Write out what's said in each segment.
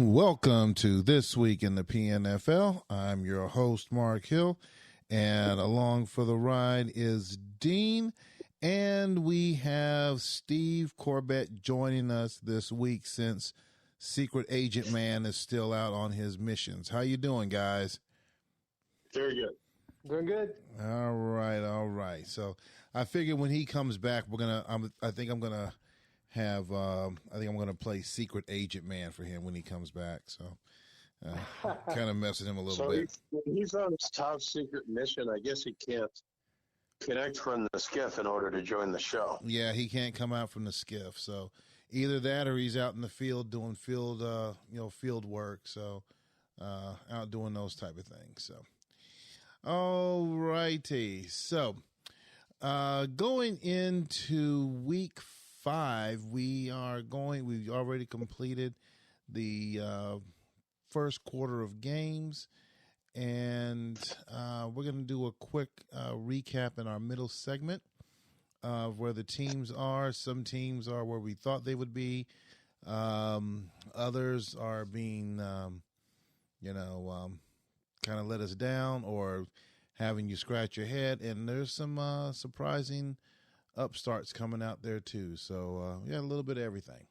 Welcome to This Week in the PNFL. I'm your host, Mark Hill, and along for the ride is Dean, and we have Steve Corbett joining us this week since Secret Agent Man is still out on his missions. How you doing, guys? Very good. Doing good. All right. So I figured when he comes back, I think I'm gonna play Secret Agent Man for him when he comes back. So kind of messing him a little bit. When he's on his top secret mission, I guess he can't connect from the skiff in order to join the show. Yeah, he can't come out from the skiff. So either that or he's out in the field doing field work. So out doing those type of things. So all righty. So going into week 5, we've already completed the first quarter of games, and we're going to do a quick recap in our middle segment of where the teams are. Some teams are where we thought they would be. Others are being, kind of let us down or having you scratch your head. And there's some surprising upstarts coming out there too. So a little bit of everything.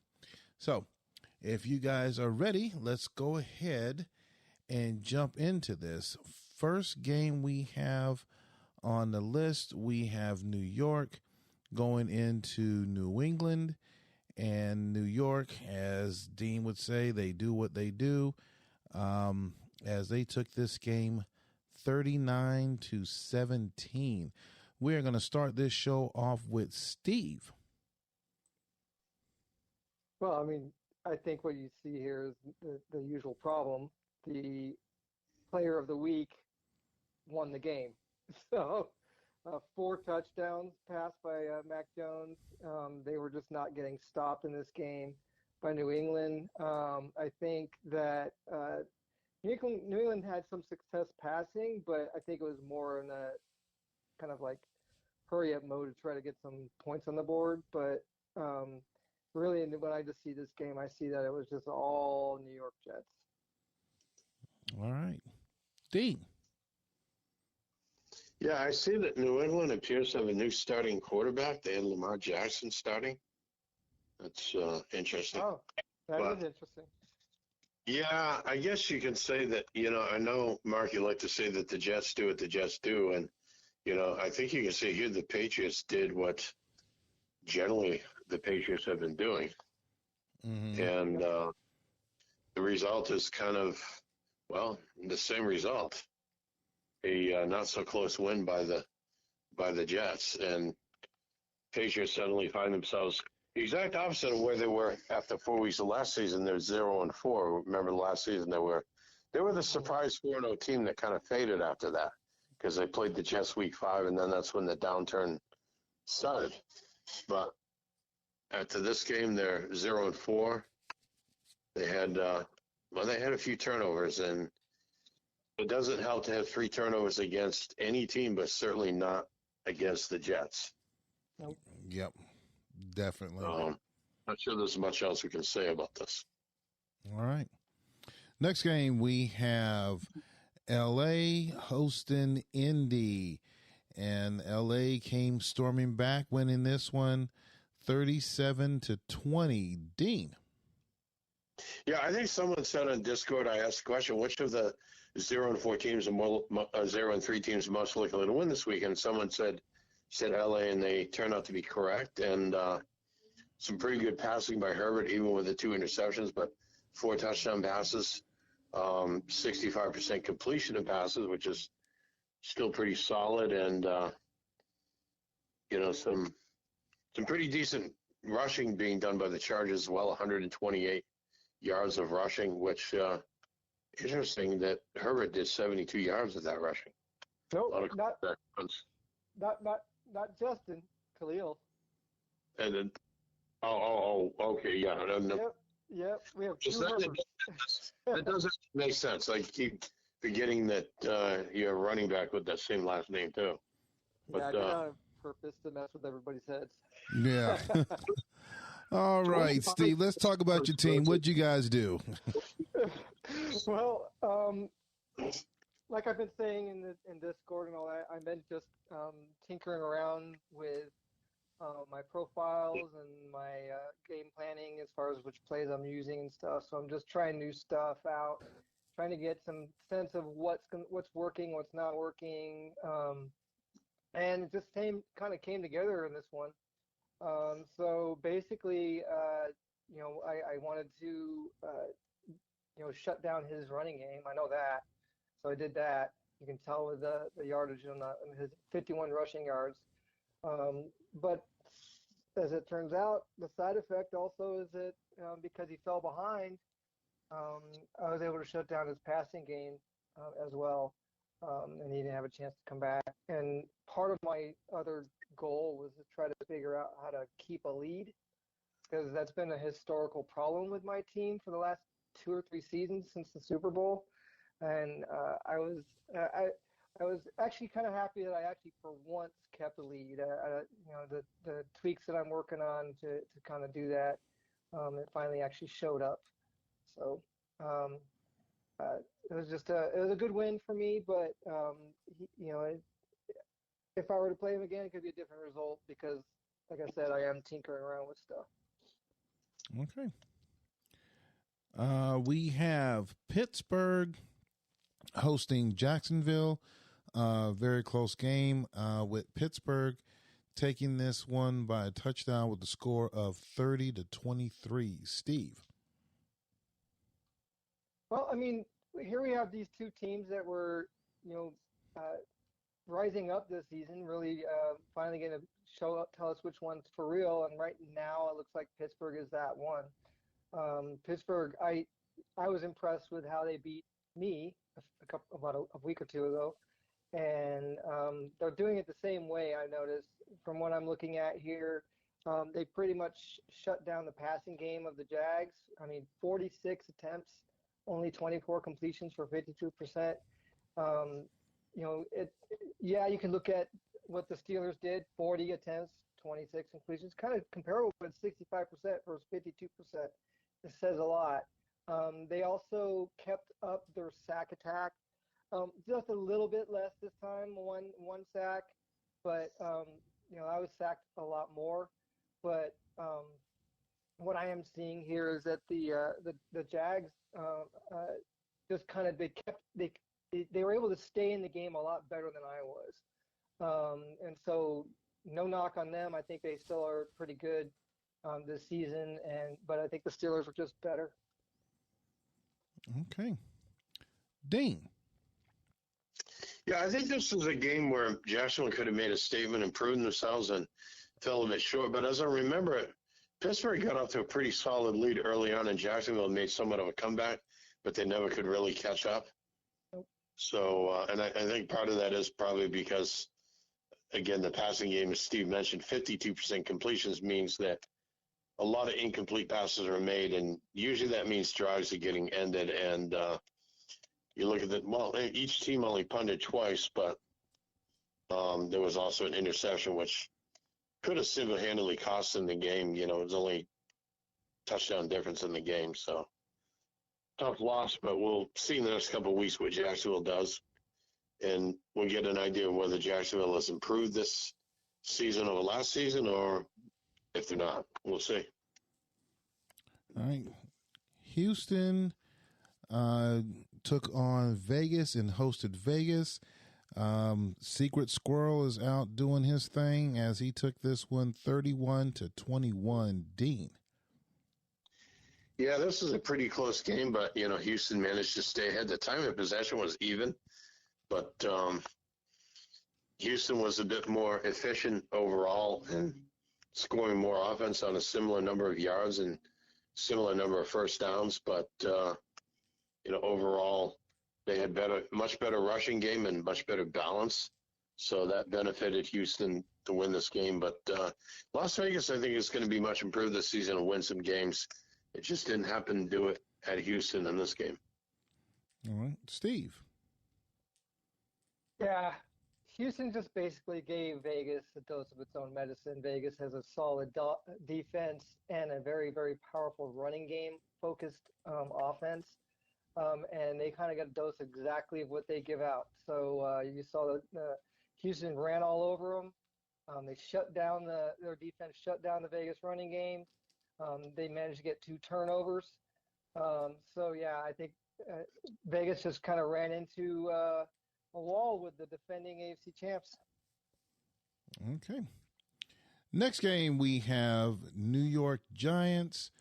So if you guys are ready, let's go ahead and jump into this. First game we have on the list, we have New York going into New England. And New York, as Dean would say, they do what they do. As they took this game 39-17. We're going to start this show off with Steve. Well, I think what you see here is the usual problem. The player of the week won the game. So 4 touchdowns passed by Mac Jones. They were just not getting stopped in this game by New England. I think that New England had some success passing, but I think it was more in a kind of like hurry up mode to try to get some points on the board. But really, when I just see this game, I see that it was just all New York Jets. All right. Dean. Yeah, I see that New England appears to have a new starting quarterback. They had Lamar Jackson starting. That's interesting. Oh, that is interesting. Yeah, I guess you can say that, I know, Mark, you like to say that the Jets do what the Jets do. And, I think you can say here the Patriots did what generally the Patriots have been doing. Mm-hmm. And the result is kind of, the same result. A not-so-close win by the Jets. And Patriots suddenly find themselves the exact opposite of where they were after 4 weeks of last season. They're 0-4. Remember last season they were the surprise 4-0 team that kind of faded after that because they played the Jets week 5, and then that's when the downturn started. But after this game, they're 0-4. They had a few turnovers, and it doesn't help to have 3 turnovers against any team, but certainly not against the Jets. Nope. Yep. Definitely. Not sure there's much else we can say about this. All right. Next game, we have L.A. hosting Indy. And L.A. came storming back, winning this one 37-20. Dean. Yeah, I think someone said on Discord, I asked the question, which of the 0-4 teams are 0-3 teams most likely to win this weekend? Someone said LA, and they turned out to be correct. And some pretty good passing by Herbert, even with the 2 interceptions, but 4 touchdown passes, 65% completion of passes, which is still pretty solid. And, some pretty decent rushing being done by the Chargers as well, 128 yards of rushing, which interesting that Herbert did 72 yards of that rushing. Nope, not Justin, Khalil. And then, okay, yeah. Yep. We have 2 Herberts. That doesn't make sense. I keep forgetting that you're a running back with that same last name too. But, I did that on purpose to mess with everybody's heads. Yeah. All right, Steve, let's talk about your team. What'd you guys do? Well, like I've been saying in Discord and all that, I've been just tinkering around with my profiles and my game planning as far as which plays I'm using and stuff. So I'm just trying new stuff out, trying to get some sense of what's working, what's not working, and it just kind of came together in this one. So basically, I wanted to shut down his running game. I know that. So I did that. You can tell with the yardage on his 51 rushing yards. But as it turns out, the side effect also is that because he fell behind, I was able to shut down his passing game as well. And he didn't have a chance to come back. And part of my other goal was to try to figure out how to keep a lead, because that's been a historical problem with my team for the last 2 or 3 seasons since the Super Bowl. And I was actually kind of happy that I actually for once kept the lead. The tweaks that I'm working on to kind of do that, it finally actually showed up. So it was a good win for me, but if I were to play him again, it could be a different result because, like I said, I am tinkering around with stuff. Okay. We have Pittsburgh hosting Jacksonville. Very close game with Pittsburgh taking this one by a touchdown with the score of 30-23. Steve. Well, I mean, here we have these two teams that were, rising up this season, really finally going to tell us which one's for real. And right now, it looks like Pittsburgh is that one. Pittsburgh, I was impressed with how they beat me about a week or two ago, and they're doing it the same way. I noticed from what I'm looking at here. They pretty much shut down the passing game of the Jags. I mean, 46 attempts, only 24 completions for 52%. You can look at what the Steelers did: 40 attempts, 26 completions, kind of comparable, but 65% versus 52%. It says a lot. They also kept up their sack attack, just a little bit less this time, one sack, but I was sacked a lot more. But what I am seeing here is that the Jags just kind of they were able to stay in the game a lot better than I was, and so no knock on them. I think they still are pretty good this season, but I think the Steelers were just better. Okay, Dean. Yeah, I think this was a game where Jacksonville could have made a statement and proven themselves and fell a bit short. But as I remember it, Pittsburgh got off to a pretty solid lead early on, and Jacksonville made somewhat of a comeback, but they never could really catch up. So, and I think part of that is probably because, again, the passing game, as Steve mentioned, 52% completions means that a lot of incomplete passes are made, and usually that means drives are getting ended. And you look at each team only punted twice, but there was also an interception, which could have single-handedly cost them the game. It was only touchdown difference in the game. So tough loss, but we'll see in the next couple of weeks what Jacksonville does. And we'll get an idea of whether Jacksonville has improved this season over last season, or if they're not, we'll see. All right. Houston took on Vegas and hosted Vegas. Secret Squirrel is out doing his thing as he took this one 31-21. Dean. Yeah, this is a pretty close game, but, Houston managed to stay ahead. The time of possession was even, but Houston was a bit more efficient overall and scoring more offense on a similar number of yards and similar number of first downs. But, overall, they had much better rushing game and much better balance. So that benefited Houston to win this game. But Las Vegas, I think, is going to be much improved this season and win some games. It just didn't happen to do it at Houston in this game. All right. Steve. Yeah, Houston just basically gave Vegas a dose of its own medicine. Vegas has a solid defense and a very, very powerful running game focused offense. And they kind of got a dose exactly of what they give out. So you saw that Houston ran all over them. They shut down their defense, shut down the Vegas running game. They managed to get 2 turnovers. So yeah, I think Vegas just kind of ran into a wall with the defending AFC champs. Okay. Next game, we have New York Giants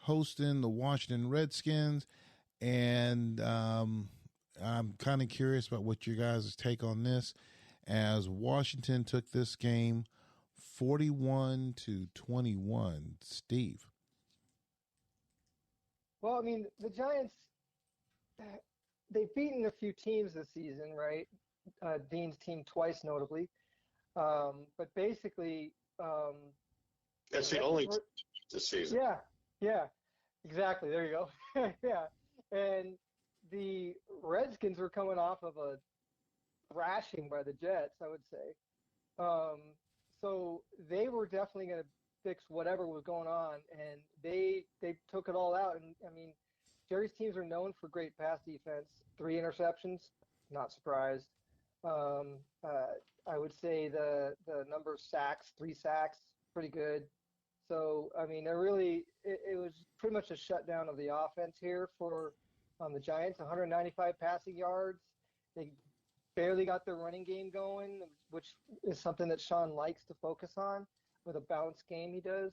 hosting the Washington Redskins. And I'm kind of curious about what your guys' take on this, as Washington took this game 41-21. Steve. Well, I mean, the Giants, they've beaten a few teams this season, right? Dean's team twice, notably. But basically, That's the only this season. Yeah, exactly. There you go. Yeah. And the Redskins were coming off of a thrashing by the Jets, I would say. So they were definitely going to fix whatever was going on, and they took it all out. And I mean, Jerry's teams are known for great pass defense. 3 interceptions, not surprised. I would say the number of sacks, 3 sacks, pretty good. So I mean, it was pretty much a shutdown of the offense here for the Giants. 195 passing yards. They barely got their running game going, which is something that Sean likes to focus on with a balanced game he does.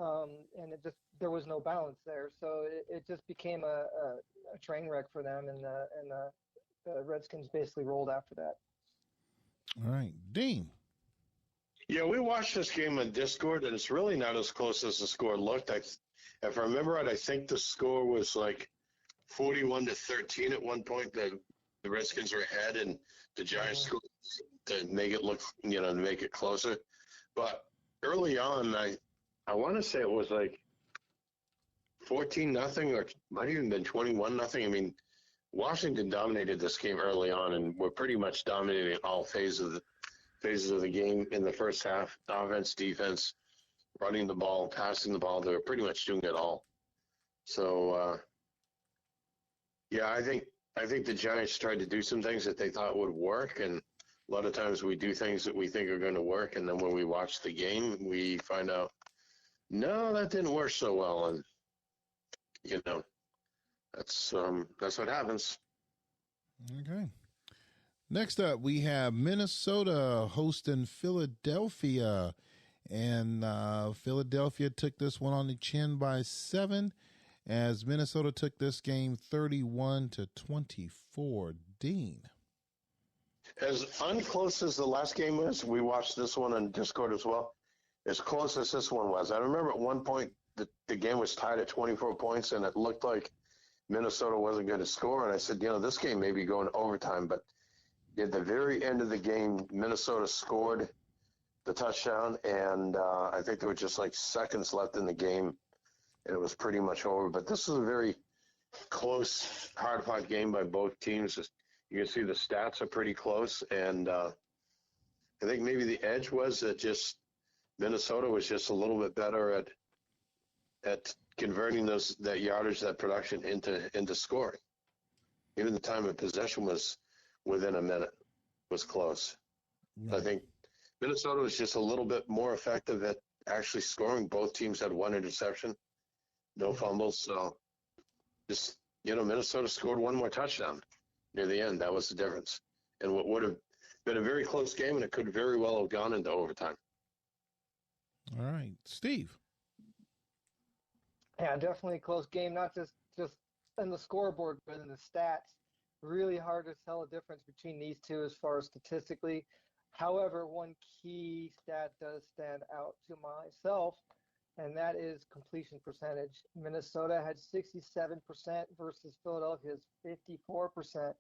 And there was no balance there. So it just became a train wreck for them, and the Redskins basically rolled after that. All right. Dean. Yeah, we watched this game on Discord, and it's really not as close as the score looked. If I remember right, I think the score was like 41-13 at one point. The Redskins were ahead, and the Giants scored to make it look, to make it closer. But early on, I want to say it was like 14-0, or might even been 21-0. I mean, Washington dominated this game early on, and were pretty much dominating all phases of the game in the first half. Offense, defense, running the ball, passing the ball. They were pretty much doing it all. So, yeah, I think the Giants tried to do some things that they thought would work, and a lot of times we do things that we think are going to work, and then when we watch the game, we find out, no, that didn't work so well, and that's what happens. Okay. Next up, we have Minnesota hosting Philadelphia, and Philadelphia took this one on the chin by 7, as Minnesota took this game 31-24. Dean. As unclose as the last game was, we watched this one on Discord as well, as close as this one was. I remember at one point the game was tied at 24 points, and it looked like Minnesota wasn't going to score, and I said, this game may be going to overtime, but at the very end of the game, Minnesota scored the touchdown, and I think there were just like seconds left in the game, and it was pretty much over. But this was a very close, hard-fought game by both teams. You can see the stats are pretty close, and I think maybe the edge was that just Minnesota was just a little bit better at converting that yardage, that production into scoring. Even the time of possession was within a minute, was close. Right. I think Minnesota was just a little bit more effective at actually scoring. Both teams had 1 interception, no fumbles. So just, Minnesota scored 1 more touchdown near the end. That was the difference. And what would have been a very close game, and it could very well have gone into overtime. All right. Steve. Yeah, definitely a close game, not just in the scoreboard, but in the stats. Really hard to tell a difference between these two as far as statistically. However, one key stat does stand out to myself, and that is completion percentage. Minnesota had 67% versus Philadelphia's 54%.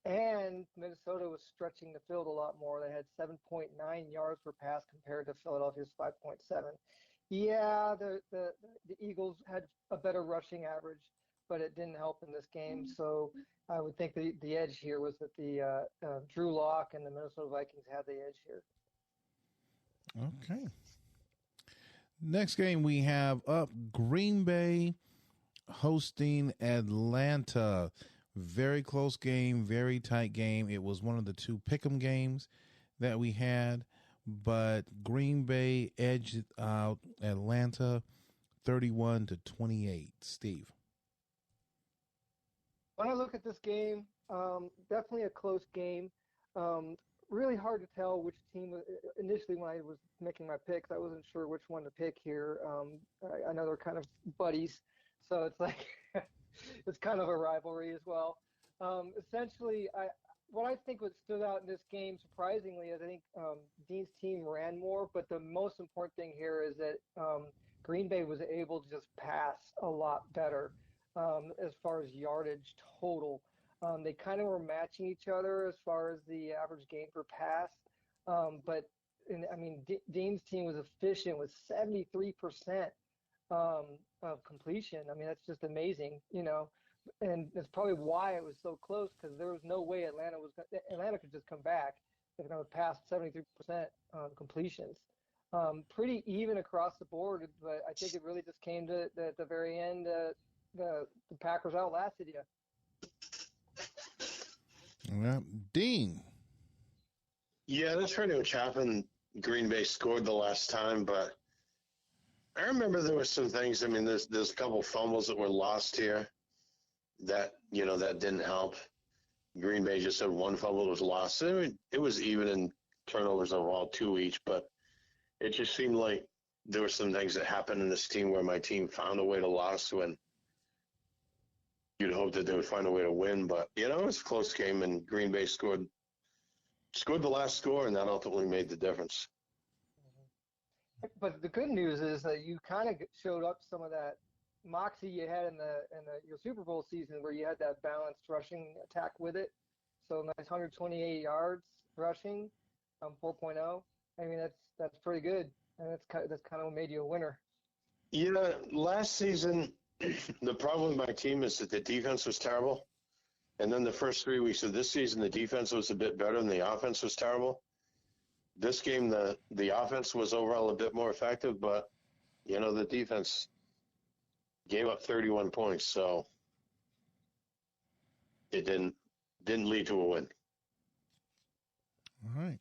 And Minnesota was stretching the field a lot more. They had 7.9 yards per pass compared to Philadelphia's 5.7. Yeah, the Eagles had a better rushing average, but it didn't help in this game. So I would think the edge here was that the Drew Lock and the Minnesota Vikings had the edge here. Okay. Next game we have up, Green Bay hosting Atlanta. Very close game, very tight game. It was one of the two pick'em games that we had, but Green Bay edged out Atlanta 31-28. Steve. When I look at this game, definitely a close game. Really hard to tell which team. Initially, when I was making my picks, I wasn't sure which one to pick here. I know they're kind of buddies, so it's like it's kind of a rivalry as well. Essentially, what I think what stood out in this game, surprisingly, is I think Dean's team ran more, but the most important thing here is that Green Bay was able to just pass a lot better as far as yardage total. They kind of were matching each other as far as the average gain per pass. But Dean's team was efficient with 73% of completion. I mean, that's just amazing, and that's probably why it was so close, because there was no way Atlanta could just come back if they passed 73% completions. Pretty even across the board, but I think it really just came to the very end. The Packers outlasted you. Well, Dean. Yeah, that's pretty much happened. Green Bay scored the last time, but I remember there were some things. I mean, there's a couple fumbles that were lost here that didn't help. Green Bay just had one fumble that was lost. It was even in turnovers overall, 2 each, but it just seemed like there were some things that happened in this team where my team found a way to lose when you'd hope that they would find a way to win. But, it was a close game, and Green Bay scored the last score, and that ultimately made the difference. But the good news is that you kind of showed up some of that moxie you had in your Super Bowl season, where you had that balanced rushing attack with it. So nice 128 yards rushing, 4.0. I mean, that's pretty good, and that's kind of what made you a winner. Last season, the problem with my team is that the defense was terrible. And then the first 3 weeks of this season, the defense was a bit better and the offense was terrible. This game, the offense was overall a bit more effective, but, the defense gave up 31 points, so it didn't lead to a win. All right.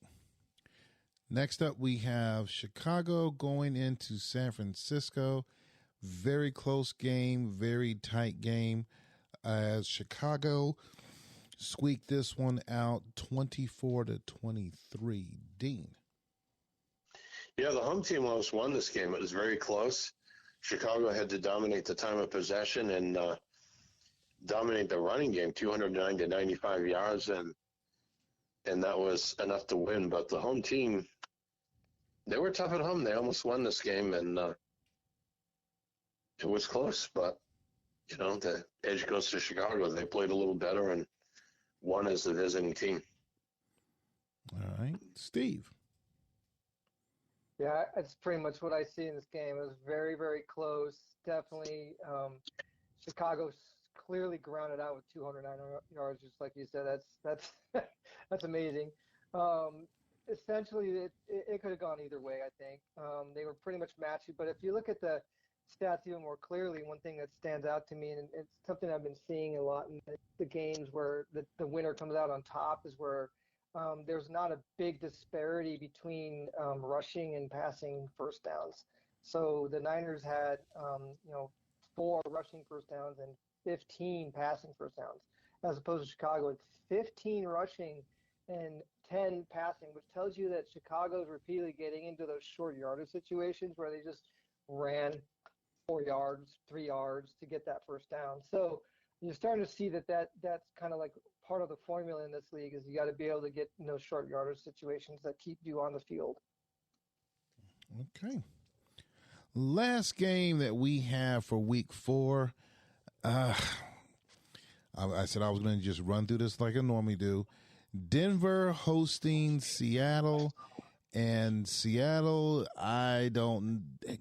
Next up, we have Chicago going into San Francisco. Very close game, very tight game, as Chicago squeaked this one out 24-23. Dean. Yeah, the home team almost won this game. It was very close. Chicago had to dominate the time of possession and dominate the running game, 209 to 95 yards, and that was enough to win. But the home team, they were tough at home. They almost won this game, and it was close. But, the edge goes to Chicago. They played a little better and won as the visiting team. All right. Steve. Yeah, it's pretty much what I see in this game. It was very, very close. Definitely, Chicago clearly grounded out with 209 yards, just like you said. That's that's amazing. Essentially, it could have gone either way. I think they were pretty much matched. But if you look at the stats even more clearly, one thing that stands out to me, and it's something I've been seeing a lot in the games where the winner comes out on top, is where there's not a big disparity between rushing and passing first downs. So the Niners had 4 rushing first downs and 15 passing first downs, as opposed to Chicago with 15 rushing and 10 passing, which tells you that Chicago's repeatedly getting into those short yardage situations where they just ran 4 yards, 3 yards to get that first down. So you're starting to see that's kind of like part of the formula in this league, is you got to be able to get in those short yardage situations that keep you on the field. Okay. Last game that we have for week 4. I said I was going to just run through this like I normally do. Denver hosting Seattle, and Seattle,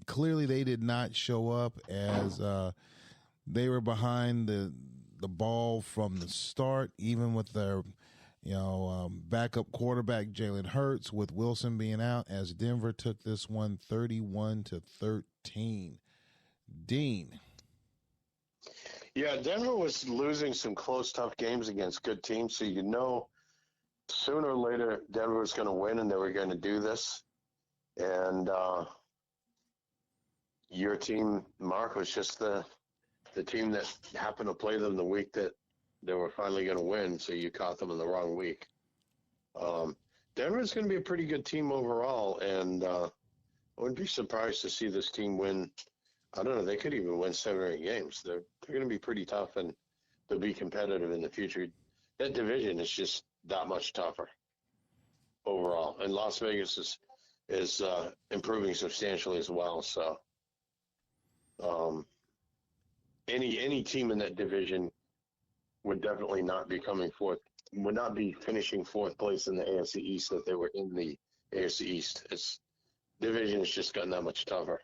clearly they did not show up as They were behind the ball from the start, even with their backup quarterback Jalen Hurts, with Wilson being out, as Denver took this one 31-13. Dean. Yeah, Denver was losing some close, tough games against good teams, so sooner or later Denver was going to win, and they were going to do this. And your team, Mark, was just the team that happened to play them the week that they were finally going to win, so you caught them in the wrong week. Denver's going to be a pretty good team overall, and I wouldn't be surprised to see this team win. I don't know, they could even win 7 or 8 games. They're going to be pretty tough, and they'll be competitive in the future. That division is just that much tougher overall, and Las Vegas is improving substantially as well. So any team in that division would definitely not be finishing fourth place in the AFC East if they were in the AFC East. Division has just gotten that much tougher.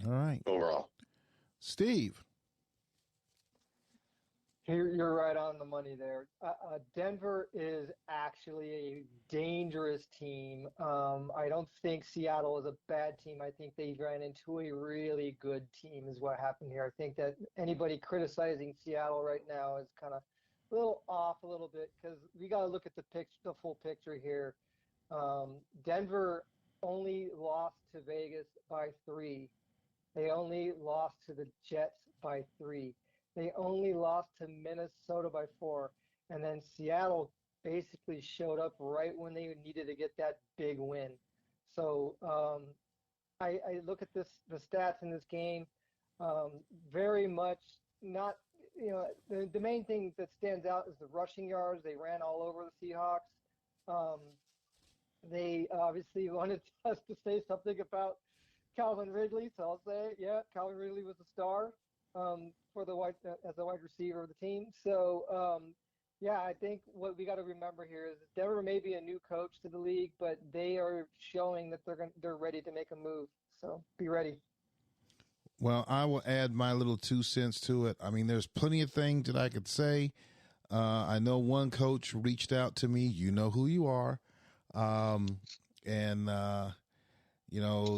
All right. Overall. Steve. You're right on the money there. Denver is actually a dangerous team. I don't think Seattle is a bad team. I think they ran into a really good team is what happened here. I think that anybody criticizing Seattle right now is kind of a little off a little bit, because we got to look at the full picture here. Denver only lost to Vegas by 3. They only lost to the Jets by 3. They only lost to Minnesota by 4. And then Seattle basically showed up right when they needed to get that big win. So I look at the stats in this game, very much not, the main thing that stands out is the rushing yards. They ran all over the Seahawks. They obviously wanted us to say something about Calvin Ridley, so I'll say, yeah, Calvin Ridley was a star as the wide receiver of the team. So, yeah, I think what we got to remember here is Denver may be a new coach to the league, but they are showing that they're ready to make a move. So be ready. Well, I will add my little 2 cents to it. I mean, there's plenty of things that I could say. I know one coach reached out to me. You know who you are. And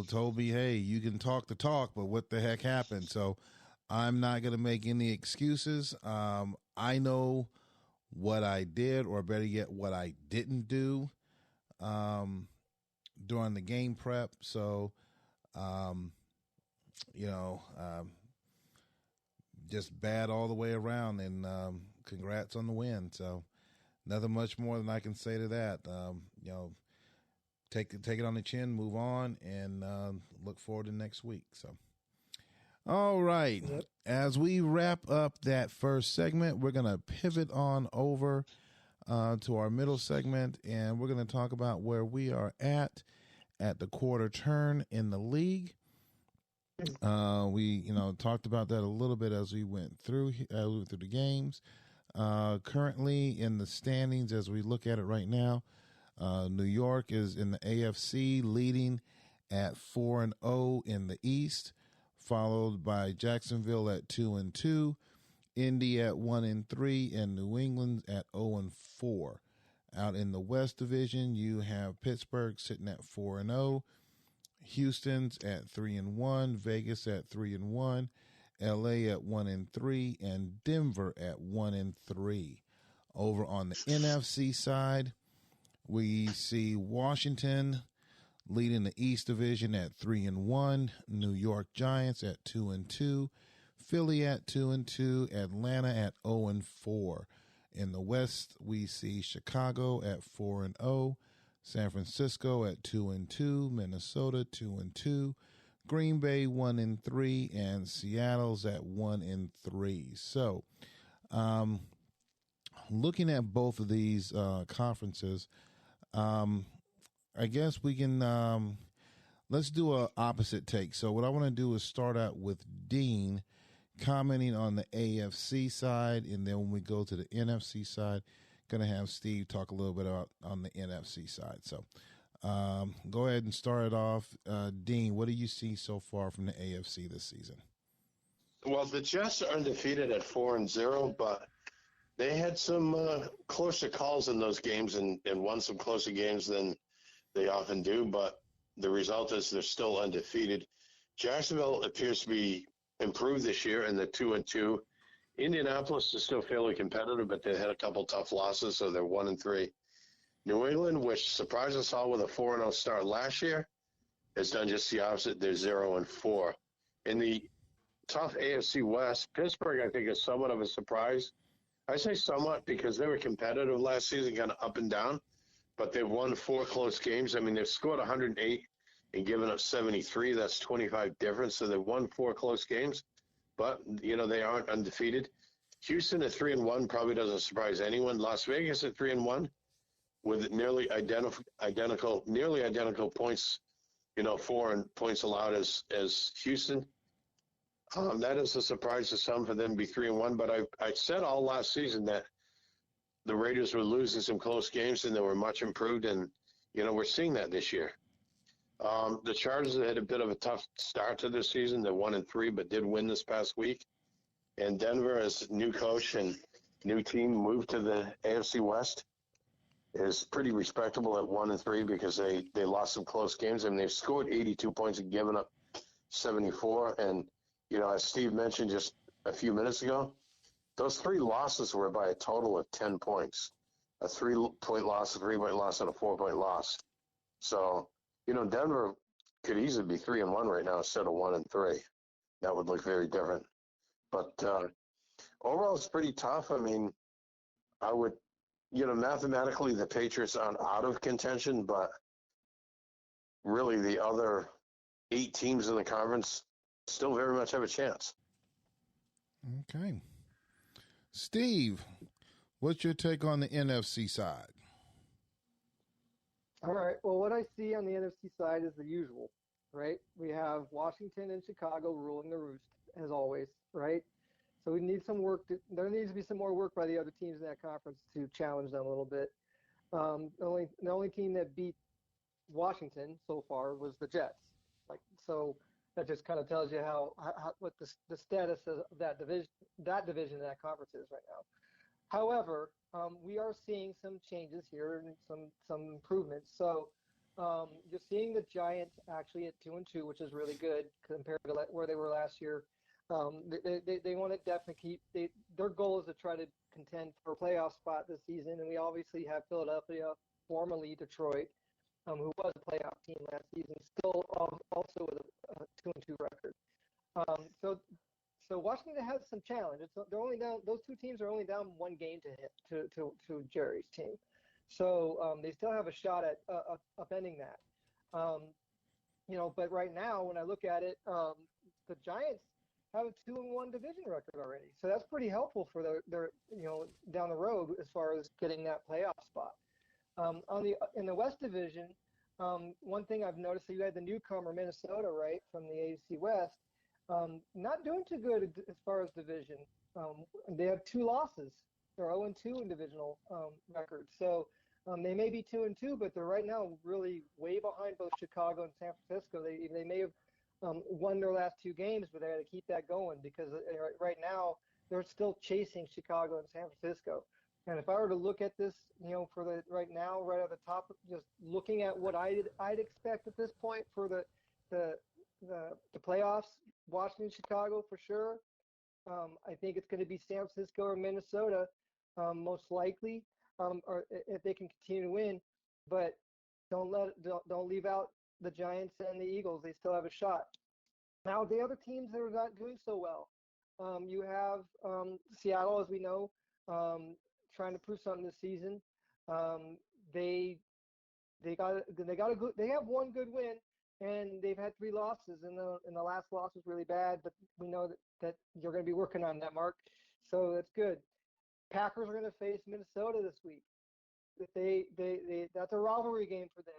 told me, hey, you can talk the talk, but what the heck happened? So I'm not going to make any excuses. I know what I did, or better yet, what I didn't do during the game prep. So, just bad all the way around, and congrats on the win. So nothing much more than I can say to that. Take it on the chin, move on, and look forward to next week. So, all right. Yep. As we wrap up that first segment, we're going to pivot on over to our middle segment, and we're going to talk about where we are at the quarter turn in the league. We talked about that a little bit as we went through the games. Currently in the standings, as we look at it right now, New York is in the AFC, leading at 4-0 in the East, followed by Jacksonville at 2-2, Indy at 1-3, and New England at 0-4. Out in the West Division, you have Pittsburgh sitting at 4-0, Houston's at 3-1, Vegas at 3-1, LA at 1-3, and Denver at 1-3. Over on the NFC side, we see Washington leading the East Division at 3-1, New York Giants at 2-2, Philly at 2-2, Atlanta at 0-4. In the West, we see Chicago at 4-0, San Francisco at 2-2, Minnesota 2-2, Green Bay 1-3, and Seattle's at 1-3. So, looking at both of these conferences, I guess we can let's do a opposite take. So what I want to do is start out with Dean commenting on the AFC side, and then when we go to the NFC side, going to have Steve talk a little bit about on the NFC side. So go ahead and start it off. Dean, what do you see so far from the AFC this season? Well, the Jets are undefeated at 4-0, but they had some closer calls in those games and won some closer games than they often do. But the result is they're still undefeated. Jacksonville appears to be improved this year, and they're 2-2. Indianapolis is still fairly competitive, but they had a couple tough losses, so they're 1-3. New England, which surprised us all with a 4-0 start last year, has done just the opposite. They're 0-4. In the tough AFC West, Pittsburgh, I think, is somewhat of a surprise. I say somewhat because they were competitive last season, kind of up and down, but they've won 4 close games. I mean, they've scored 108 and given up 73. That's 25 difference. So they've won 4 close games, but, they aren't undefeated. Houston at 3-1 probably doesn't surprise anyone. Las Vegas at 3-1 with nearly identical points, for and points allowed as Houston. That is a surprise to some for them to be 3-1. But I said all last season that the Raiders were losing some close games and they were much improved, and we're seeing that this year. The Chargers had a bit of a tough start to this season. They're 1-3, but did win this past week. And Denver, as new coach and new team, moved to the AFC West, is pretty respectable at 1-3 because they lost some close games. I mean, they've scored 82 points and given up 74. And, as Steve mentioned just a few minutes ago, those 3 losses were by a total of 10 points. A 3-point loss, a 3-point loss, and a 4-point loss. So, Denver could easily be 3-1 right now instead of 1-3. That would look very different. But overall, it's pretty tough. I mean, I would, mathematically, the Patriots aren't out of contention, but really the other 8 teams in the conference still very much have a chance. Okay. Steve, what's your take on the NFC side? All right. Well, what I see on the NFC side is the usual, right? We have Washington and Chicago ruling the roost, as always, right? So we need some work. There needs to be some more work by the other teams in that conference to challenge them a little bit. The only team that beat Washington so far was the Jets. So that just kind of tells you what the status of that division in that conference is right now. However, we are seeing some changes here and some improvements. So you're seeing the Giants actually at 2-2, which is really good compared to where they were last year. They want to definitely keep their goal is to try to contend for a playoff spot this season, and we obviously have Philadelphia, formerly Detroit, who was a playoff team last season, still also with a 2-2 record. So Washington has some challenge. They're only down; those 2 teams are only down 1 game to Jerry's team, so they still have a shot at upending that. But right now, when I look at it, the Giants have a 2-1 division record already, so that's pretty helpful for their down the road as far as getting that playoff spot. In the West Division, one thing I've noticed, so you had the newcomer Minnesota, right, from the AFC West, not doing too good as far as division. They have 2 losses. They're 0-2 in divisional records. So they may be 2-2, but they're right now really way behind both Chicago and San Francisco. They may have won their last 2 games, but they got to keep that going because right now they're still chasing Chicago and San Francisco. And if I were to look at this, for the right now, right at the top, just looking at what I'd expect at this point for the playoffs, Washington, Chicago for sure. I think it's going to be San Francisco or Minnesota, most likely, or if they can continue to win. But don't leave out the Giants and the Eagles. They still have a shot. Now the other teams that are not doing so well, you have Seattle, as we know, trying to prove something this season. They have 1 good win, and they've had 3 losses, and the last loss was really bad. But we know that you're going to be working on that, Mark. So that's good. Packers are going to face Minnesota this week. That's a rivalry game for them.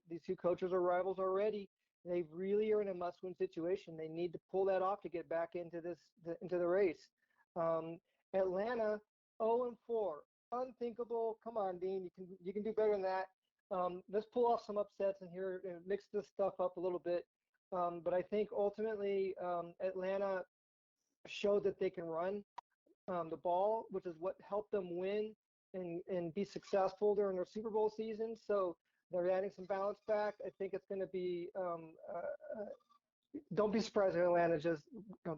These 2 coaches are rivals already. They really are in a must-win situation. They need to pull that off to get back into the race. Atlanta 0-4, unthinkable. Come on, Dean, you can do better than that. Let's pull off some upsets in here and mix this stuff up a little bit. But I think ultimately Atlanta showed that they can run the ball, which is what helped them win and be successful during their Super Bowl season. So they're adding some balance back. I think it's going to be. Don't be surprised if Atlanta just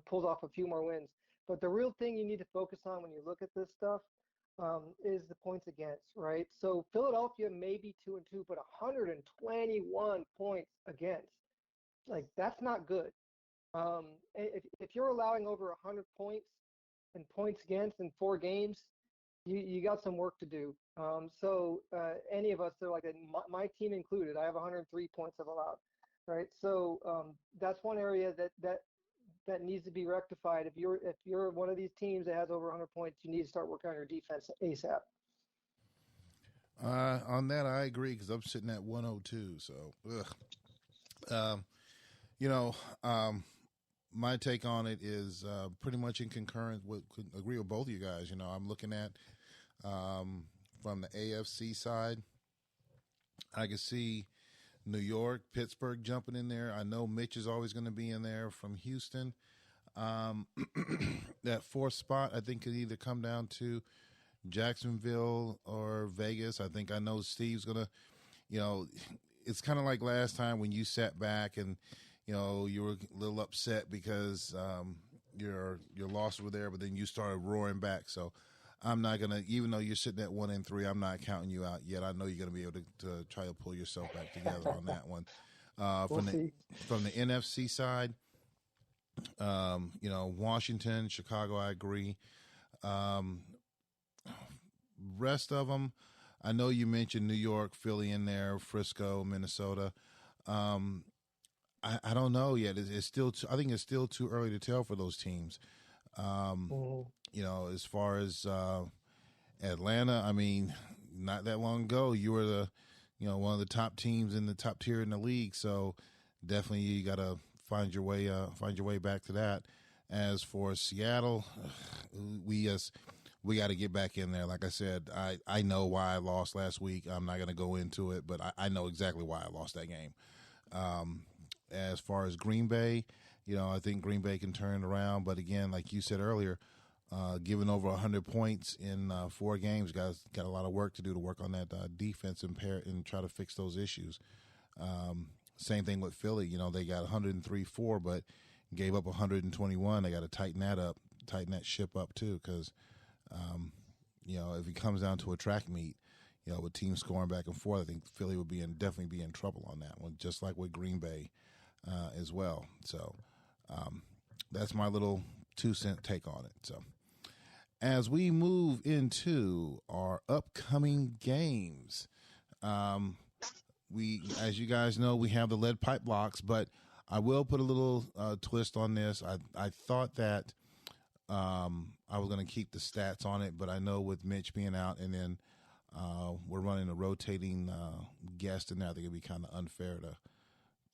pulls off a few more wins. But the real thing you need to focus on when you look at this stuff is the points against, right? So Philadelphia may be 2-2, but 121 points against. Like, that's not good. If you're allowing over 100 points and points against in 4 games, you got some work to do. So any of us, they're like my team included, I have 103 points of allowed, right? So that's one area that needs to be rectified. If you're one of these teams that has over 100 points, you need to start working on your defense ASAP. On that, I agree because I'm sitting at 102. So, my take on it is pretty much in concurrence with, could agree with both of you guys. I'm looking at from the AFC side, I can see New York, Pittsburgh jumping in there. I know Mitch is always going to be in there from Houston. That 4th spot, I think, could either come down to Jacksonville or Vegas. I know Steve's going to, it's kind of like last time when you sat back and, you were a little upset because your losses were there, but then you started roaring back. So I'm not going to, even though you're sitting at 1-3, I'm not counting you out yet. I know you're going to be able to try to pull yourself back together on that one. From the NFC side, Washington, Chicago, I agree. Rest of them, I know you mentioned New York, Philly in there, Frisco, Minnesota. I don't know yet. It's still I think it's still too early to tell for those teams. As far as Atlanta, I mean, not that long ago, you were one of the top teams in the top tier in the league. So definitely you got to find your way back to that. As for Seattle, we got to get back in there. Like I said, I know why I lost last week. I'm not going to go into it, but I know exactly why I lost that game. As far as Green Bay, I think Green Bay can turn it around. But again, like you said earlier, giving over 100 points in 4 games, guys got a lot of work to do to work on that defense and try to fix those issues. Same thing with Philly. They got 103-4, but gave up 121. They got to tighten that ship up too, because if it comes down to a track meet, with teams scoring back and forth, I think Philly would definitely be in trouble on that one, just like with Green Bay as well. So that's my little 2-cent take on it. So as we move into our upcoming games, as you guys know, we have the lead pipe blocks, but I will put a little twist on this. I thought that I was going to keep the stats on it, but I know with Mitch being out and then we're running a rotating guest in there, I think it'd be kind of unfair to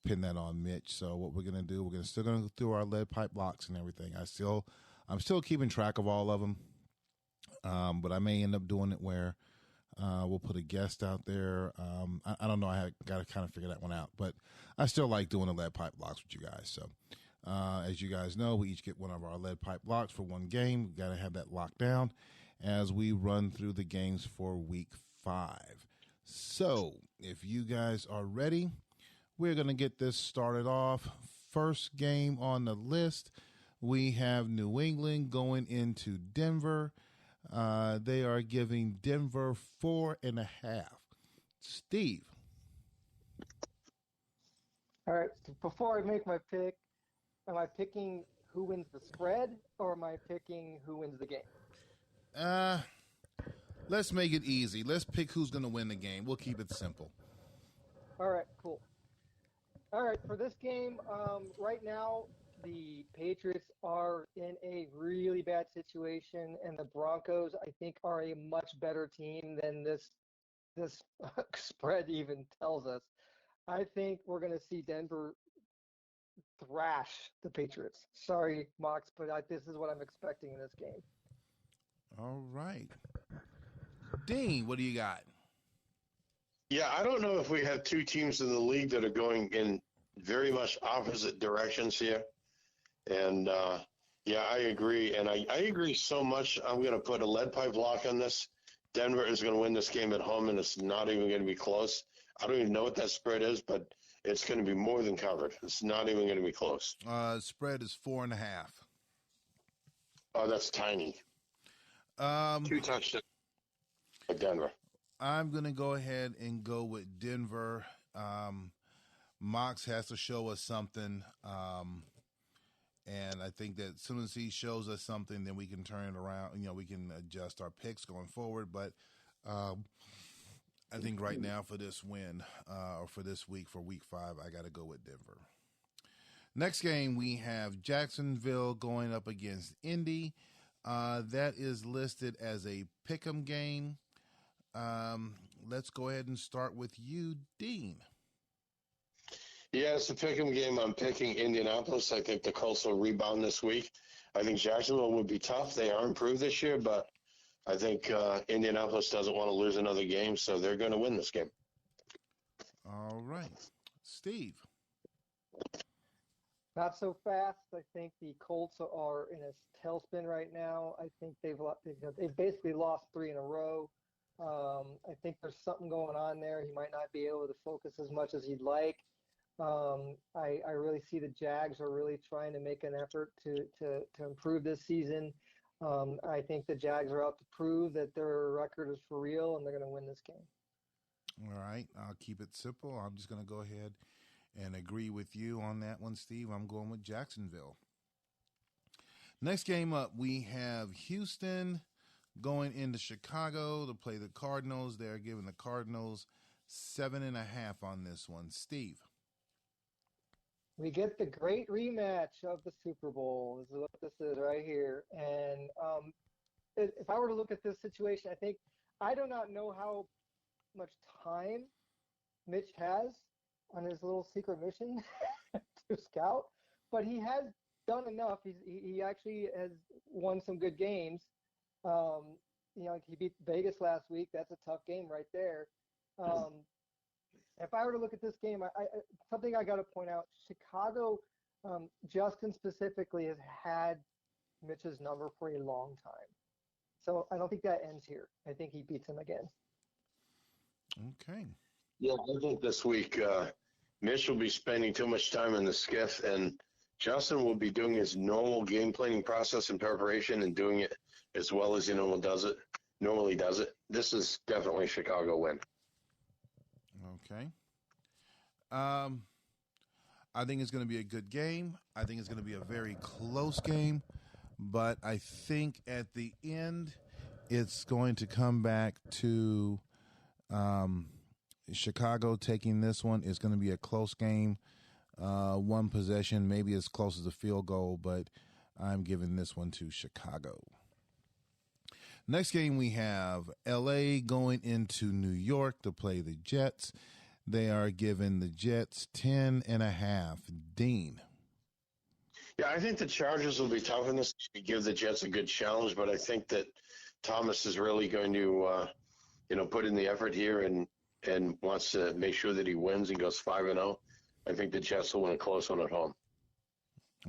pin that on Mitch. So what we're going to do, we're still going to go through our lead pipe blocks and everything. I'm still keeping track of all of them, but I may end up doing it where we'll put a guest out there. I don't know. I got to kind of figure that one out, but I still like doing the lead pipe blocks with you guys. So as you guys know, we each get one of our lead pipe blocks for one game. We got to have that locked down as we run through the games for week 5. So if you guys are ready, we're going to get this started off. First game on the list, we have New England going into Denver. They are giving Denver 4.5. Steve. All right. So before I make my pick, am I picking who wins the spread or am I picking who wins the game? Let's make it easy. Let's pick who's going to win the game. We'll keep it simple. All right, cool. All right, for this game, right now the Patriots are in a really bad situation, and the Broncos, I think, are a much better team than this spread even tells us. I think we're going to see Denver thrash the Patriots. Sorry, Mox, but this is what I'm expecting in this game. All right. Dean, what do you got? Yeah, I don't know if we have two teams in the league that are going in very much opposite directions here. And Yeah, I agree. And I agree so much. I'm going to put a lead pipe lock on this. Denver is going to win this game at home, and it's not even going to be close. I don't even know what that spread is, but it's going to be more than covered. It's not even going to be close. Spread is 4.5. Oh, that's tiny. 2 touchdowns at Denver. I'm going to go ahead and go with Denver. Mox has to show us something. And I think that as soon as he shows us something, then we can turn it around. We can adjust our picks going forward. But I think right now for this win, or for this week, for week 5, I got to go with Denver. Next game, we have Jacksonville going up against Indy. That is listed as a pick'em game. Let's go ahead and start with you, Dean. Yeah, it's a pick'em game. I'm picking Indianapolis. I think the Colts will rebound this week. I think Jacksonville would be tough. They are improved this year, but I think Indianapolis doesn't want to lose another game, so they're going to win this game. All right. Steve. Not so fast. I think the Colts are in a tailspin right now. I think they've basically lost 3 in a row. I think there's something going on there. He might not be able to focus as much as he'd like. I really see the Jags are really trying to make an effort to improve this season. I think the Jags are out to prove that their record is for real, and they're going to win this game. All right. I'll keep it simple. I'm just going to go ahead and agree with you on that one, Steve. I'm going with Jacksonville. Next game up, we have Houston going into Chicago to play the Cardinals. They're giving the Cardinals 7.5 on this one. Steve. We get the great rematch of the Super Bowl. This is what this is right here. And if I were to look at this situation, I do not know how much time Mitch has on his little secret mission to scout, but he has done enough. He actually has won some good games. He beat Vegas last week. That's a tough game right there. If I were to look at this game, something I got to point out: Chicago, Justin specifically, has had Mitch's number for a long time. So I don't think that ends here. I think he beats him again. Okay. Yeah, I think this week Mitch will be spending too much time in the skiff, and Justin will be doing his normal game planning process and preparation and doing it as well as he normally does it. This is definitely a Chicago win. Okay. I think it's going to be a good game. I think it's going to be a very close game, but I think at the end it's going to come back to Chicago taking this one. It's going to be a close game, one possession, maybe as close as a field goal, but I'm giving this one to Chicago. Next game, we have L.A. going into New York to play the Jets. They are giving the Jets 10.5. Dean. Yeah, I think the Chargers will be tough in this to give the Jets a good challenge, but I think that Thomas is really going to, put in the effort here and wants to make sure that he wins and goes 5-0. I think the Jets will win a close one at home.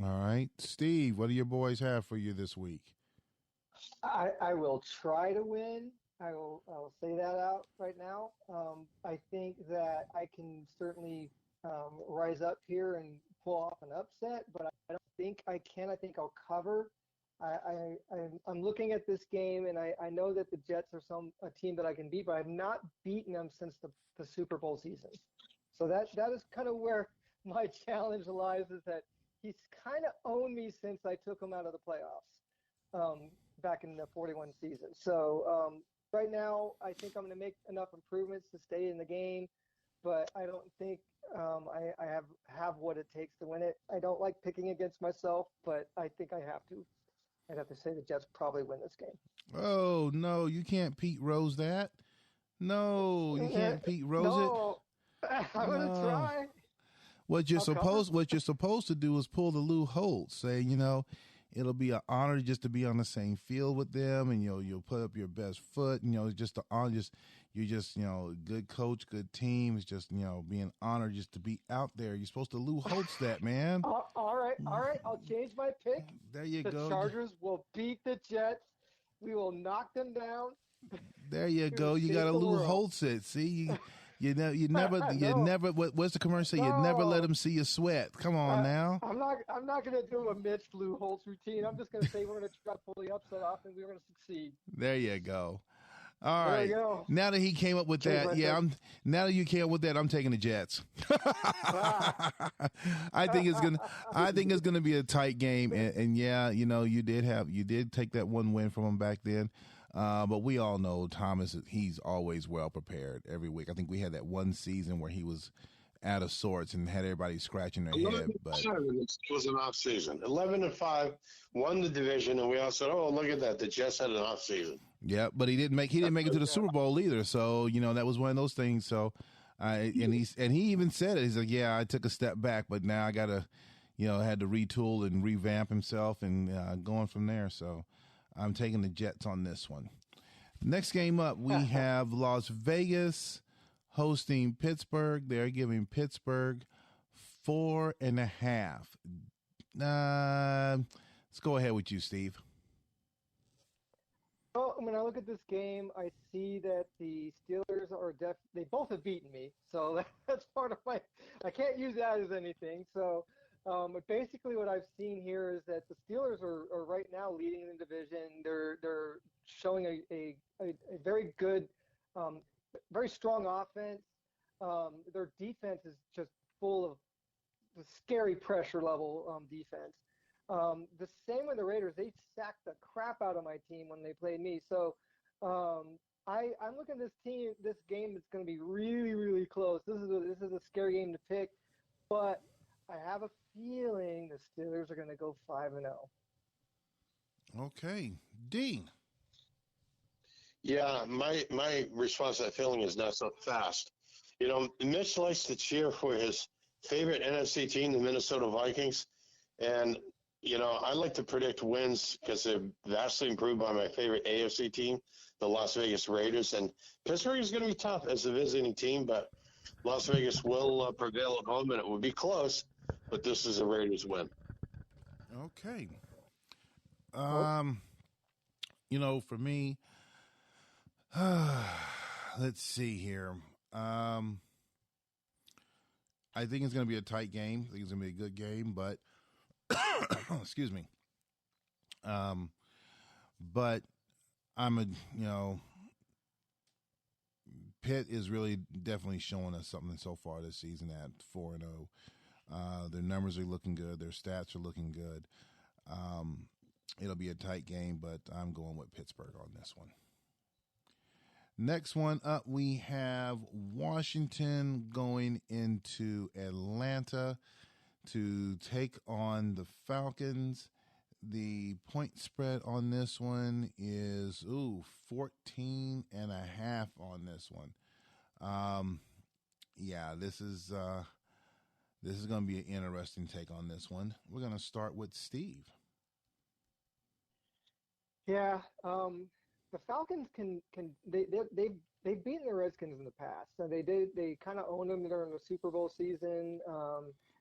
All right. Steve, what do your boys have for you this week? I will try to win. I'll say that out right now. I think that I can certainly rise up here and pull off an upset, but I don't think I can. I think I'll cover. I'm looking at this game, and I know that the Jets are a team that I can beat, but I've not beaten them since the Super Bowl season. So that is kind of where my challenge lies, is that he's kind of owned me since I took him out of the playoffs back in the 41 season. So right now, I think I'm going to make enough improvements to stay in the game, but I don't think I have what it takes to win it. I don't like picking against myself, but I think I have to. I'd have to say the Jets probably win this game. Oh, no, you can't Pete Rose that. No, you can't Pete Rose it. I'm going to try. What you're supposed to do is pull the Lou Holtz. Say, it'll be an honor just to be on the same field with them, and you'll put up your best foot. Just to honor, you're just good coach, good team. It's just being honored just to be out there. You're supposed to Lou Holtz that, man. All right. right. I'll change my pick. There you The go. Chargers will beat the Jets. We will knock them down. There you We will go. You shake got a the Lou world. Holtz it. See, you No, never. What's the commercial? You never let no. him see you sweat. Come on now. I'm not going to do a Mitch Lou Holtz routine. I'm just going to say we're going to try to pull the upset off, and we're going to succeed. There you go. All There we right. go. Now that he came up with Change that, my yeah, pick. now that you came up with that, I'm taking the Jets. I think it's gonna be a tight game, and yeah, you did take that one win from him back then, but we all know Thomas, he's always well prepared every week. I think we had that one season where he was out of sorts and had everybody scratching their head, but 11-5, it was an off season. 11-5, won the division, and we all said, "Oh, look at that! The Jets had an off season." yeah, but he didn't make it to the Super Bowl either. So that was one of those things. So, and he even said it. He's like, yeah, I took a step back, but now I gotta, had to retool and revamp himself and going from there. So, I'm taking the Jets on this one. Next game up, we have Las Vegas hosting Pittsburgh. They're giving Pittsburgh 4.5. Let's go ahead with you, Steve. Well, when I look at this game, I see that the Steelers are they both have beaten me, so that's part of my. I can't use that as anything. So, but basically, what I've seen here is that the Steelers are right now leading the division. They're showing a very good, very strong offense. Their defense is just full of the scary pressure level defense. The same with the Raiders. They sacked the crap out of my team when they played me. So I'm looking at this game. It's going to be really, really close. This is a scary game to pick, but I have a feeling the Steelers are going to go 5-0. Okay, Dean. Yeah, my response to that feeling is not so fast. Mitch likes to cheer for his favorite NFC team, the Minnesota Vikings, and I like to predict wins because they're vastly improved by my favorite AFC team, the Las Vegas Raiders. And Pittsburgh is going to be tough as a visiting team, but Las Vegas will prevail at home, and it will be close. But this is a Raiders win. Okay. For me, let's see here. I think it's going to be a tight game. I think it's going to be a good game, but excuse me. But Pitt is really definitely showing us something so far this season at 4-0. Their numbers are looking good. Their stats are looking good. It'll be a tight game, but I'm going with Pittsburgh on this one. Next one up, we have Washington going into Atlanta to take on the Falcons. The point spread on this one is 14.5 on this one. This is going to be an interesting take on this one. We're going to start with Steve. Yeah, the Falcons they've beaten the Redskins in the past. So they kind of owned them during the Super Bowl season.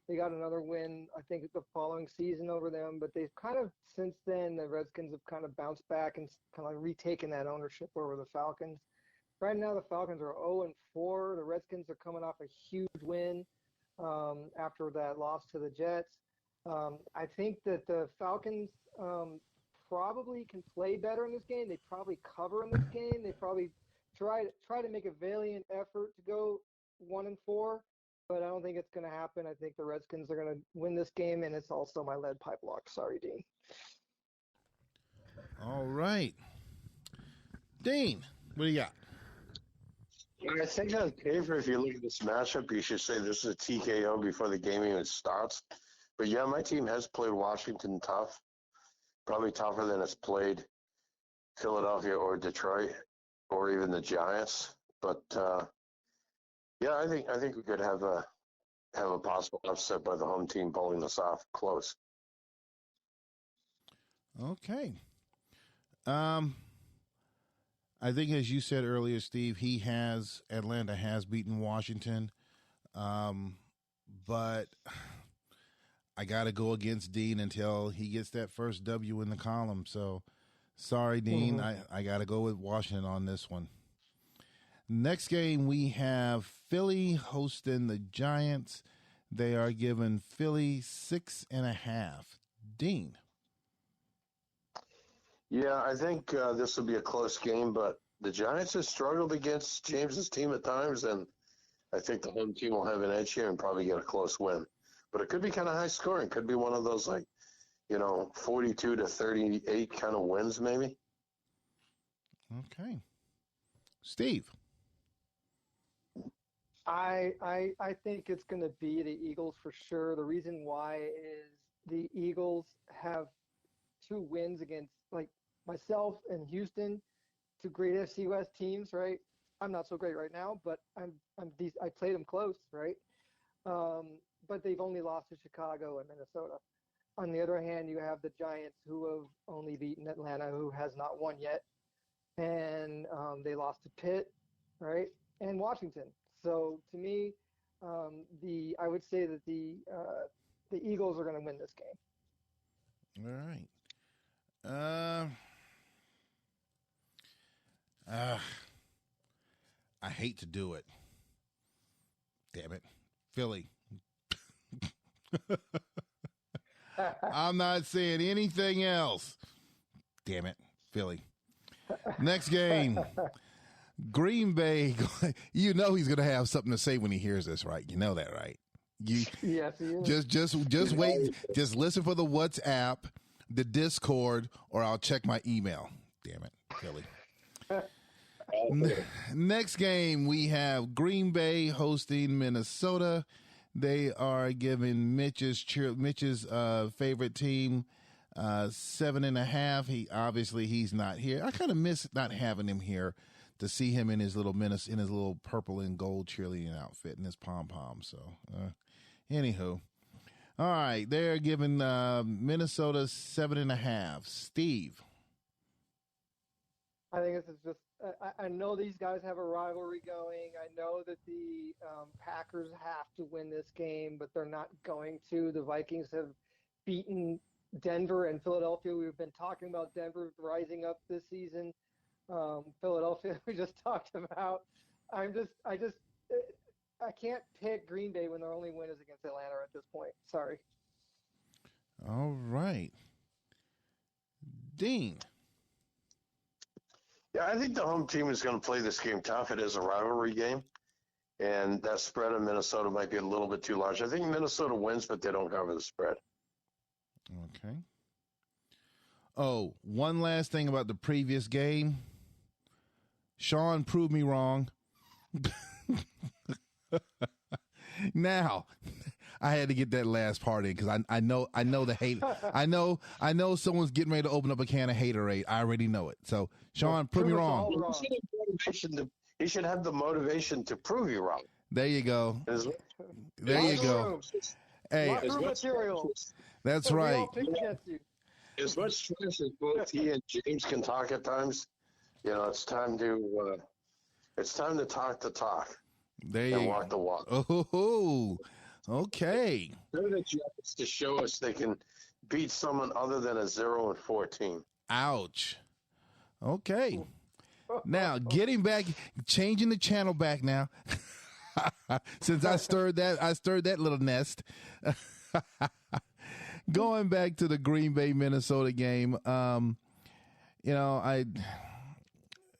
They got another win, I think, the following season over them. But they've kind of, since then, the Redskins have kind of bounced back and kind of retaken that ownership over the Falcons. Right now, the Falcons are 0-4. The Redskins are coming off a huge win after that loss to the Jets. I think that the Falcons probably can play better in this game. They probably cover in this game. They probably try to make a valiant effort to go 1-4. But I don't think it's going to happen. I think the Redskins are going to win this game, and it's also my lead pipe lock. Sorry, Dean. All right. Dean, what do you got? I think on paper, if you look at this matchup, you should say this is a TKO before the game even starts. But, yeah, my team has played Washington tough, probably tougher than it's played Philadelphia or Detroit or even the Giants. But, I think we could have a possible upset by the home team pulling this off close. Okay. I think, as you said earlier, Steve, Atlanta has beaten Washington, but I got to go against Dean until he gets that first W in the column. So, sorry, Dean. I got to go with Washington on this one. Next game, we have Philly hosting the Giants. They are giving Philly 6.5. Dean. Yeah, I think this will be a close game, but the Giants have struggled against James's team at times, and I think the home team will have an edge here and probably get a close win. But it could be kind of high scoring. Could be one of those 42-38 kind of wins, maybe. Okay. Steve. I think it's going to be the Eagles for sure. The reason why is the Eagles have 2 wins against myself and Houston, 2 great FC West teams, right? I'm not so great right now, but I played them close, right? But they've only lost to Chicago and Minnesota. On the other hand, you have the Giants, who have only beaten Atlanta, who has not won yet, and they lost to Pitt, right, and Washington. So to me, I would say that the Eagles are going to win this game. All right. I hate to do it. Damn it. Philly. I'm not saying anything else. Damn it. Philly. Next game. Green Bay. You know he's going to have something to say when he hears this, right? You know that, right? Yes, he is. Just wait. Just listen for the WhatsApp, the Discord, or I'll check my email. Damn it, Philly. Next game, we have Green Bay hosting Minnesota. They are giving Mitch's favorite team 7.5. He's not here. I kind of miss not having him here to see him in his little purple and gold cheerleading outfit and his pom pom. So, anywho, all right, they're giving Minnesota 7.5. Steve. I think this is just. I know these guys have a rivalry going. I know that the Packers have to win this game, but they're not going to. The Vikings have beaten Denver and Philadelphia. We've been talking about Denver rising up this season. Philadelphia, we just talked about. I can't pick Green Bay when their only win is against Atlanta at this point. Sorry. All right. Dean. Yeah, I think the home team is going to play this game tough. It is a rivalry game, and that spread in Minnesota might be a little bit too large. I think Minnesota wins, but they don't cover the spread. Okay. Oh, one last thing about the previous game. Sean proved me wrong. Now, I had to get that last part in because I know the hate. I know someone's getting ready to open up a can of haterade. I already know it. So, Sean, prove me wrong. He should have the motivation to prove you wrong. There you go. There you go. Hey, that's right. As much trash as both he and James can talk at times, it's time to talk the talk. There you and walk the walk. Oh, okay. They're the Jets to show us they can beat someone other than a 0-14. Ouch. Okay. Now, getting back, changing the channel back now. Since I stirred that little nest. Going back to the Green Bay Minnesota game,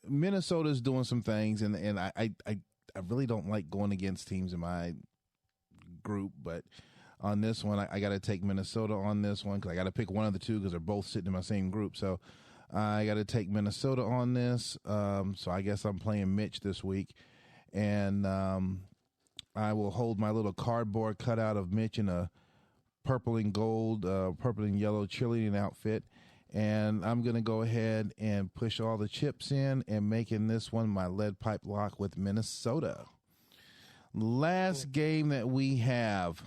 Minnesota's doing some things, and I really don't like going against teams in my group, but on this one, I got to take Minnesota on this one because I got to pick one of the two because they're both sitting in my same group. So I got to take Minnesota on this. So I guess I'm playing Mitch this week, and I will hold my little cardboard cutout of Mitch in a purple and gold, purple and yellow cheerleading outfit. And I'm going to go ahead and push all the chips in and making this one my lead pipe lock with Minnesota. Last game that we have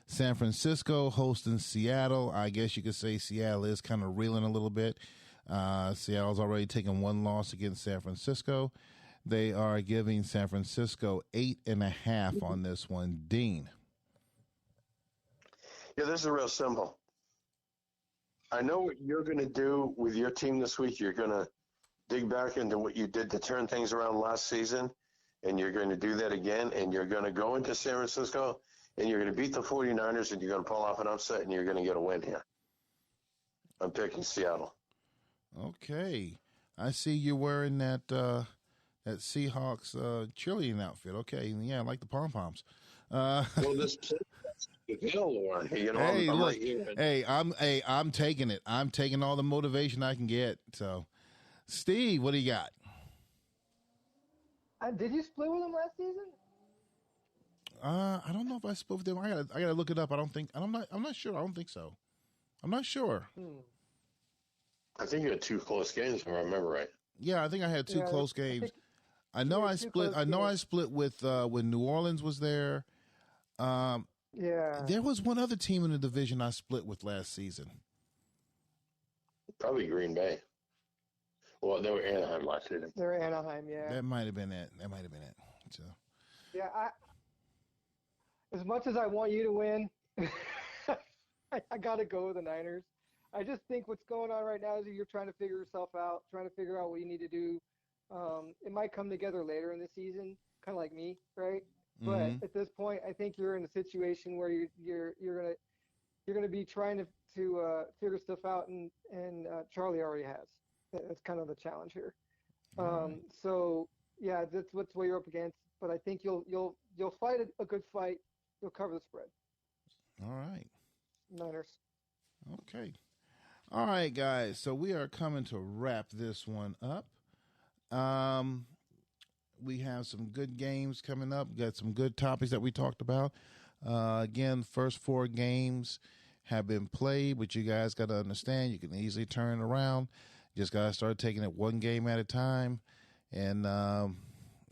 San Francisco hosting Seattle. I guess you could say Seattle is kind of reeling a little bit. Seattle's already taken one loss against San Francisco. They are giving San Francisco 8.5 on this one. Dean. Yeah, this is real simple. I know what you're going to do with your team this week. You're going to dig back into what you did to turn things around last season, and you're going to do that again, and you're going to go into San Francisco, and you're going to beat the 49ers, and you're going to pull off an upset, and you're going to get a win here. I'm picking Seattle. Okay. I see you're wearing that that Seahawks cheerleading outfit. Okay. Yeah, I like the pom-poms. Well, this one, Hey, I'm look. right here. I'm taking it. I'm taking all the motivation I can get. So, Steve, what do you got? Did you split with them last season? I don't know if I split with them. I gotta look it up. I'm not sure. I don't think so. I'm not sure. I think you had 2 close games, if I remember right. Yeah, I think I had 2 close games. I know I split. I know I split with when New Orleans was there. Yeah. There was one other team in the division I split with last season. Probably Green Bay. Well, they were Anaheim last season. They were Anaheim, yeah. That might have been it. So. Yeah, as much as I want you to win, I got to go with the Niners. I just think what's going on right now is you're trying to figure yourself out, trying to figure out what you need to do. It might come together later in the season, kind of like me, right? Mm-hmm. But at this point, I think you're in a situation where you're gonna be trying to figure stuff out, and Charlie already has. That's kind of the challenge here. So yeah, that's what you're up against. But I think you'll fight a good fight. You'll cover the spread. All right. Niners. Okay. All right, guys. So we are coming to wrap this one up. We have some good games coming up. We got some good topics that we talked about. Again, first 4 games have been played, but you guys got to understand you can easily turn it around. You just got to start taking it one game at a time. And,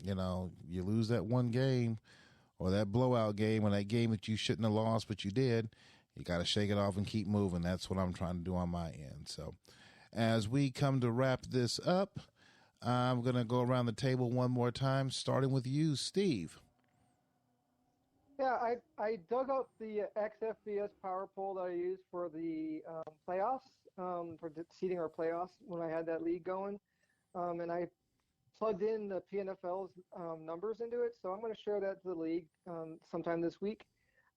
you lose that one game or that blowout game or that game that you shouldn't have lost, but you did. You got to shake it off and keep moving. That's what I'm trying to do on my end. So as we come to wrap this up, I'm going to go around the table one more time, starting with you, Steve. Yeah, I dug up the XFBS power poll that I used for the playoffs, for seeding our playoffs when I had that league going. And I plugged in the PNFL's numbers into it. So I'm going to share that to the league sometime this week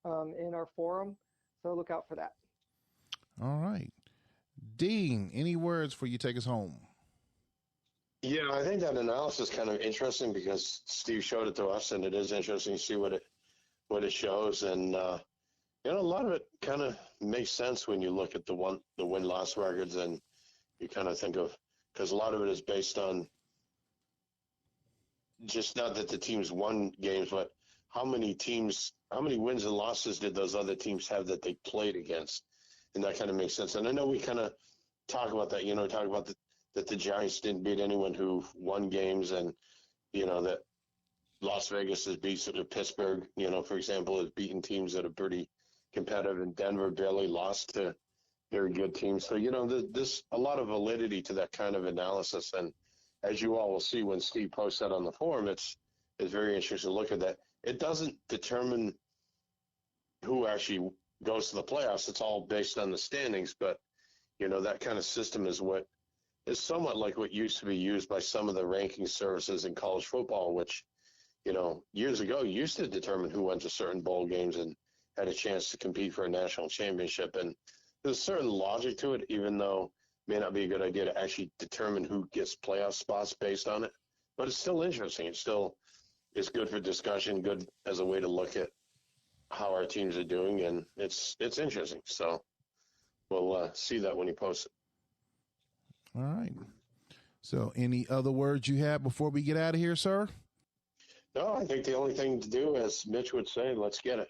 in our forum. So look out for that. All right. Dean, any words for you take us home? Yeah, I think that analysis is kind of interesting because Steve showed it to us, and it is interesting to see what it shows. And a lot of it kind of makes sense when you look at the win-loss records, and you kind of think of, because a lot of it is based on just not that the teams won games, but how many wins and losses did those other teams have that they played against, and that kind of makes sense. And I know we kind of talk about that, talk about that the Giants didn't beat anyone who won games, and that Las Vegas has beaten Pittsburgh, for example, has beaten teams that are pretty competitive, and Denver barely lost to very good teams. So there's a lot of validity to that kind of analysis, and as you all will see when Steve posts that on the forum, it's very interesting to look at that. It doesn't determine who actually goes to the playoffs. It's all based on the standings, but that kind of system is what is somewhat like what used to be used by some of the ranking services in college football, which, years ago used to determine who went to certain bowl games and had a chance to compete for a national championship. And there's a certain logic to it, even though it may not be a good idea to actually determine who gets playoff spots based on it. But it's still interesting. It's good for discussion, good as a way to look at how our teams are doing, and it's interesting. So we'll see that when he posts it. All right. So any other words you have before we get out of here, sir? No, I think the only thing to do, as Mitch would say, let's get it.